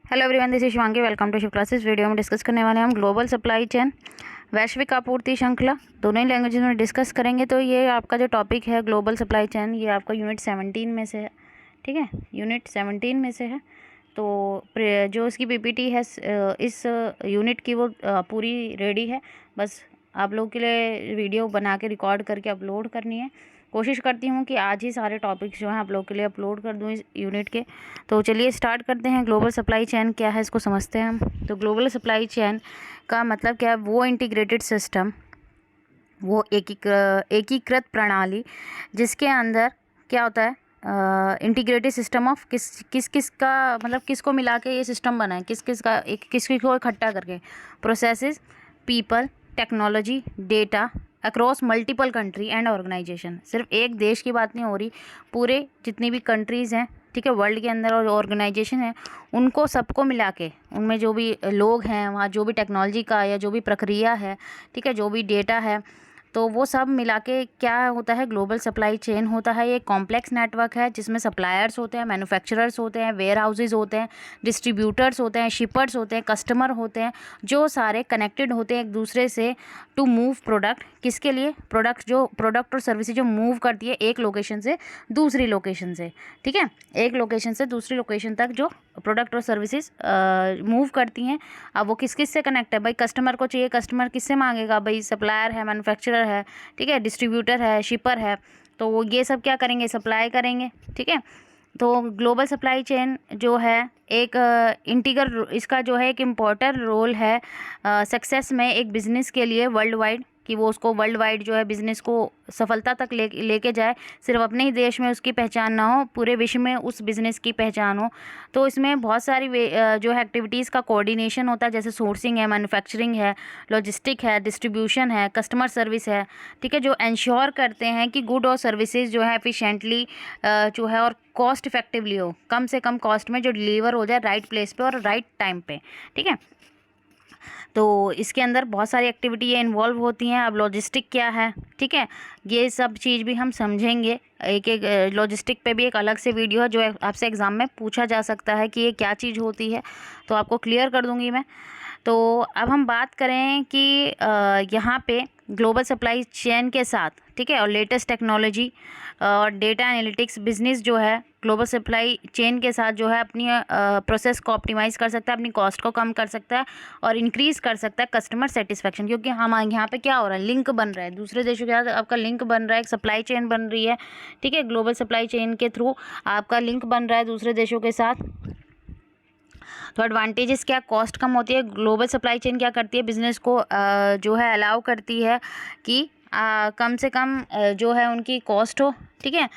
Hello everyone, this is Shivangi. Welcome to Shiv classes. Video में discuss करने वाले हैं हम ग्लोबल सप्लाई चेन, वैश्विक आपूर्ति श्रृंखला, दोनों ही लैंग्वेजेस में डिस्कस करेंगे। तो ये आपका जो टॉपिक है ग्लोबल सप्लाई चेन, ये आपका यूनिट 17 में से है। ठीक है, यूनिट 17 में से है। तो जो इसकी पीपीटी है इस यूनिट की, वो पूरी रेडी है। बस आप लोगों के लिए वीडियो बना के रिकॉर्ड करके अपलोड करनी है। कोशिश करती हूँ कि आज ही सारे टॉपिक्स जो हैं आप लोगों के लिए अपलोड कर दूँ इस यूनिट के। तो चलिए स्टार्ट करते हैं। ग्लोबल सप्लाई चेन क्या है, इसको समझते हैं हम। तो ग्लोबल सप्लाई चेन का मतलब क्या है? वो इंटीग्रेटेड सिस्टम, वो एकीकृत प्रणाली जिसके अंदर क्या होता है, इंटीग्रेटेड सिस्टम ऑफ किस किस का मतलब किसको मिला के ये सिस्टम बना है, किस किस का किस को इकट्ठा करके, processes, people, technology, data across multiple country and organisation. सिर्फ एक देश की बात नहीं हो रही, पूरे जितनी भी कंट्रीज़ हैं, ठीक है, वर्ल्ड के अंदर, और ऑर्गेनाइजेशन है, उनको सबको मिला के, उनमें जो भी लोग हैं वहाँ, जो भी टेक्नोलॉजी का या जो भी प्रक्रिया है, ठीक है, जो भी डेटा है, तो वो सब मिला के क्या होता है, ग्लोबल सप्लाई चेन होता है। ये कॉम्प्लेक्स नेटवर्क है जिसमें सप्लायर्स होते हैं, मैन्युफैक्चरर्स होते हैं, वेयर हाउसेज होते हैं, डिस्ट्रीब्यूटर्स होते हैं, शिपर्स होते हैं, कस्टमर होते हैं, जो सारे कनेक्टेड होते हैं एक दूसरे से टू मूव प्रोडक्ट। किसके लिए? प्रोडक्ट और सर्विसेज जो मूव करती है एक लोकेशन से दूसरी लोकेशन से, ठीक है, एक लोकेशन से दूसरी लोकेशन तक जो प्रोडक्ट और सर्विसेज मूव करती हैं। अब वो किस किस से कनेक्ट है भाई? कस्टमर को चाहिए, कस्टमर किससे मांगेगा भाई? सप्लायर है, मैन्युफैक्चरर है, ठीक है, डिस्ट्रीब्यूटर है, शिपर है, तो वो ये सब क्या करेंगे? सप्लाई करेंगे। ठीक है, तो ग्लोबल सप्लाई चेन जो है एक इंटीग्रल, इसका जो है एक इम्पोर्टेंट रोल है सक्सेस में एक बिज़नेस के लिए वर्ल्ड वाइड, कि वो उसको वर्ल्ड वाइड जो है बिज़नेस को सफलता तक लेके जाए। सिर्फ अपने ही देश में उसकी पहचान ना हो, पूरे विश्व में उस बिज़नेस की पहचान हो। तो इसमें बहुत सारी जो है एक्टिविटीज़ का कोऑर्डिनेशन होता है, जैसे सोर्सिंग है, मैन्युफैक्चरिंग है, लॉजिस्टिक है, डिस्ट्रीब्यूशन है, कस्टमर सर्विस है, ठीक है, जो इंश्योर करते हैं कि गुड और सर्विसेज जो है एफिशिएंटली जो है और कॉस्ट इफेक्टिवली हो, कम से कम कॉस्ट में जो डिलीवर हो जाए राइट प्लेस पे और राइट टाइम पे। ठीक है, तो इसके अंदर बहुत सारी एक्टिविटी इन्वॉल्व होती हैं। अब लॉजिस्टिक क्या है, ठीक है, ये सब चीज़ भी हम समझेंगे। एक एक लॉजिस्टिक पे भी एक अलग से वीडियो है जो आपसे एग्ज़ाम में पूछा जा सकता है कि ये क्या चीज़ होती है, तो आपको क्लियर कर दूंगी मैं। तो अब हम बात करें कि यहाँ पे ग्लोबल सप्लाई चेन के साथ, ठीक है, और लेटेस्ट टेक्नोलॉजी और डेटा एनालिटिक्स बिजनेस जो है ग्लोबल सप्लाई चेन के साथ जो है अपनी प्रोसेस को ऑप्टिमाइज़ कर सकता है, अपनी कॉस्ट को कम कर सकता है और इंक्रीज़ कर सकता है कस्टमर सेटिस्फेक्शन। क्योंकि हम यहाँ पे क्या हो रहा है, लिंक बन रहा है दूसरे देशों के साथ, आपका लिंक बन रहा है, एक सप्लाई चेन बन रही है। ठीक है, ग्लोबल सप्लाई चेन के थ्रू आपका लिंक बन रहा है दूसरे देशों के साथ। तो एडवांटेजेस क्या? कॉस्ट कम होती है। ग्लोबल सप्लाई चेन क्या करती है, बिज़नेस को जो है अलाउ करती है कि कम से कम जो है उनकी कॉस्ट हो। ठीक है,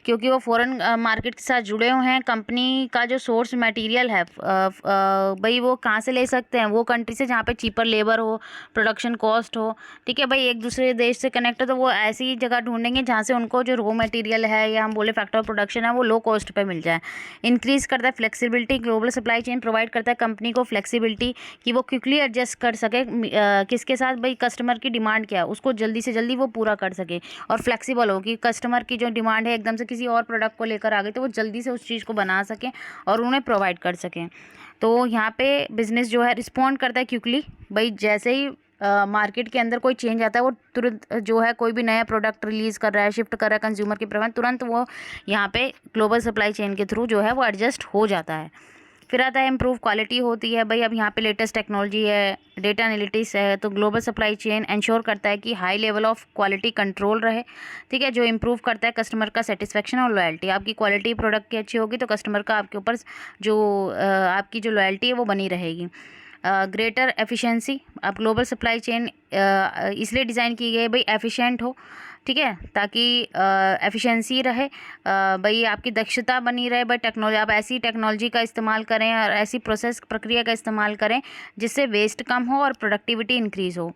क्योंकि वो फॉरेन मार्केट के साथ जुड़े हुए हैं। कंपनी का जो सोर्स मटेरियल है भाई, वो कहाँ से ले सकते हैं? वो कंट्री से जहाँ पे चीपर लेबर हो, प्रोडक्शन कॉस्ट हो। ठीक है भाई, एक दूसरे देश से कनेक्ट हो तो वो ऐसी जगह ढूंढेंगे जहाँ से उनको जो रॉ मटेरियल है या हम बोले फैक्टर ऑफ प्रोडक्शन है वो लो कॉस्ट पे मिल जाए। इंक्रीज़ करता है flexibility. Global supply chain provide करता है कंपनी को फ्लेक्सिबिलिटी कि वो क्विकली एडजस्ट कर सके किसके साथ भाई, कस्टमर की डिमांड क्या है उसको जल्दी से जल्दी वो पूरा कर सके, और फ्लेक्सिबल हो कि कस्टमर की जो डिमांड है एकदम से किसी और प्रोडक्ट को लेकर आ गई तो वो जल्दी से उस चीज़ को बना सकें और उन्हें प्रोवाइड कर सकें। तो यहाँ पे बिज़नेस जो है रिस्पॉन्ड करता है क्विकली। भाई जैसे ही मार्केट के अंदर कोई चेंज आता है, वो तुरंत जो है कोई भी नया प्रोडक्ट रिलीज़ कर रहा है, शिफ्ट कर रहा है कंज्यूमर की प्रेफरेंस, तुरंत वो यहाँ पे ग्लोबल सप्लाई चेन के थ्रू जो है वो एडजस्ट हो जाता है। फिर आता है इम्प्रूव क्वालिटी होती है। भाई अब यहाँ पे लेटेस्ट टेक्नोलॉजी है, डेटा एनालिटिक्स है, तो ग्लोबल सप्लाई चेन इंश्योर करता है कि high level of quality control रहे। ठीक है, जो इम्प्रूव करता है कस्टमर का सेटिस्फेक्शन और लॉयल्टी। आपकी क्वालिटी प्रोडक्ट की अच्छी होगी तो कस्टमर का आपके ऊपर जो आपकी जो लॉयल्टी है वो बनी रहेगी। Greater efficiency. अब ग्लोबल सप्लाई चेन इसलिए डिज़ाइन की गई है भाई एफिशिएंट हो, ठीक है, ताकि एफिशिएंसी रहे, भाई आपकी दक्षता बनी रहे। भाई टेक्नोलॉजी, आप ऐसी टेक्नोलॉजी का इस्तेमाल करें और ऐसी प्रोसेस प्रक्रिया का इस्तेमाल करें जिससे वेस्ट कम हो और प्रोडक्टिविटी इंक्रीज़ हो।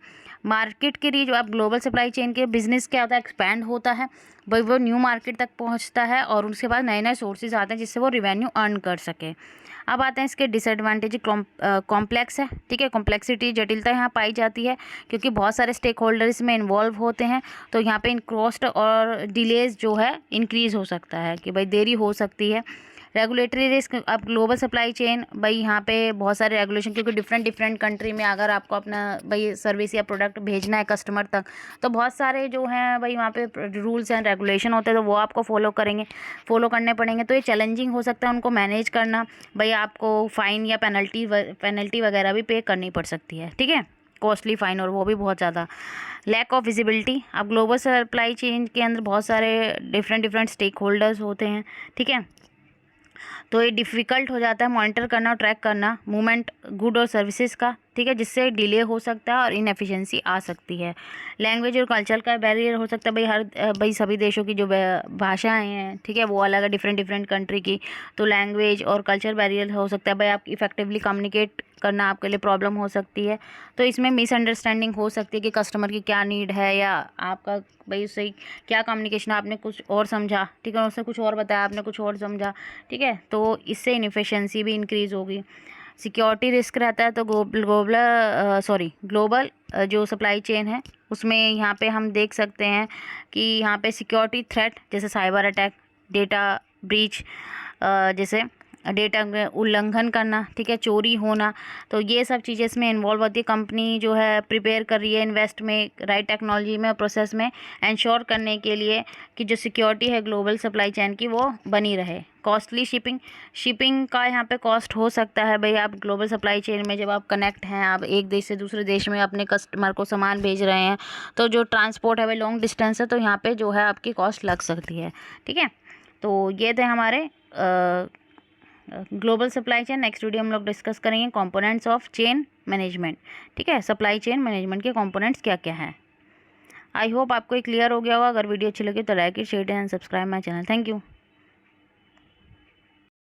मार्केट के रीच। अब ग्लोबल सप्लाई चेन के बिजनेस क्या होता है, एक्सपैंड होता है भाई, वो न्यू मार्केट तक पहुंचता है और उसके बाद नए नए सोर्सेज आते हैं जिससे वो रिवेन्यू अर्न कर सके। अब आते हैं इसके डिसएडवांटेज। कॉम्प्लेक्स है, ठीक है, कॉम्प्लेक्सिटी, जटिलता यहाँ पाई जाती है क्योंकि बहुत सारे स्टेक होल्डर इसमें इन्वॉल्व होते हैं, तो यहाँ पे इन कॉस्ट और डिलेज जो है इंक्रीज़ हो सकता है कि भाई देरी हो सकती है। रेगुलेटरी रिस्क, अब ग्लोबल सप्लाई चेन, भाई यहाँ पे बहुत सारे रेगुलेशन, क्योंकि डिफरेंट कंट्री में अगर आपको अपना भाई सर्विस या प्रोडक्ट भेजना है कस्टमर तक, तो बहुत सारे जो हैं भाई वहाँ पे रूल्स एंड रेगुलेशन होते हैं, तो वो आपको फॉलो करने पड़ेंगे। तो ये चैलेंजिंग हो सकता है उनको मैनेज करना, भाई आपको फ़ाइन या पेनल्टी वगैरह भी पे करनी पड़ सकती है, ठीक है, कॉस्टली फ़ाइन, और वो भी बहुत ज़्यादा। लैक ऑफ विजिबिलिटी, अब ग्लोबल सप्लाई चेन के अंदर बहुत सारे डिफरेंट स्टेक होल्डर्स होते हैं, ठीक है, तो ये डिफ़िकल्ट हो जाता है मॉनिटर करना और ट्रैक करना मूवमेंट गुड और सर्विसेज का, ठीक है, जिससे डिले हो सकता है और इनएफिशिएंसी आ सकती है। लैंग्वेज और कल्चर का बैरियर हो सकता है, भाई सभी देशों की जो भाषाएं हैं, ठीक है, वो अलग है डिफरेंट कंट्री की, तो लैंग्वेज और कल्चर बैरियर हो सकता है, भाई आप इफेक्टिवली कम्युनिकेट करना आपके लिए प्रॉब्लम हो सकती है। तो इसमें मिसअंडरस्टैंडिंग हो सकती है कि कस्टमर की क्या नीड है, या आपका भाई उससे क्या कम्युनिकेशन, आपने कुछ और समझा, ठीक है, उससे कुछ और बताया, आपने कुछ और समझा, ठीक है, तो इससे इनएफिशिएंसी भी इंक्रीज़ होगी। सिक्योरिटी रिस्क रहता है, तो ग्लोबल जो सप्लाई चेन है उसमें यहाँ पे हम देख सकते हैं कि यहाँ पे सिक्योरिटी थ्रेट जैसे साइबर अटैक, डेटा ब्रीच, जैसे डेटा उल्लंघन करना, ठीक है, चोरी होना, तो ये सब चीज़ें इसमें इन्वॉल्व होती है। कंपनी जो है प्रिपेयर कर रही है इन्वेस्ट में राइट टेक्नोलॉजी में, प्रोसेस में इंश्योर करने के लिए कि जो सिक्योरिटी है ग्लोबल सप्लाई चेन की वो बनी रहे। कॉस्टली शिपिंग का यहाँ पे कॉस्ट हो सकता है, भाई आप ग्लोबल सप्लाई चेन में जब आप कनेक्ट हैं, आप एक देश से दूसरे देश में अपने कस्टमर को सामान भेज रहे हैं, तो जो ट्रांसपोर्ट है भाई लॉन्ग डिस्टेंस है, तो यहाँ पे जो है आपकी कॉस्ट लग सकती है, ठीक है। तो ये थे हमारे global supply chain. Next video हम लोग डिस्कस करेंगे कंपोनेंट्स ऑफ चेन मैनेजमेंट, ठीक है, सप्लाई चेन मैनेजमेंट के कंपोनेंट्स क्या क्या हैं। आई होप आपको क्लियर हो गया होगा। अगर वीडियो अच्छी लगी तो like share and subscribe my channel. Thank you.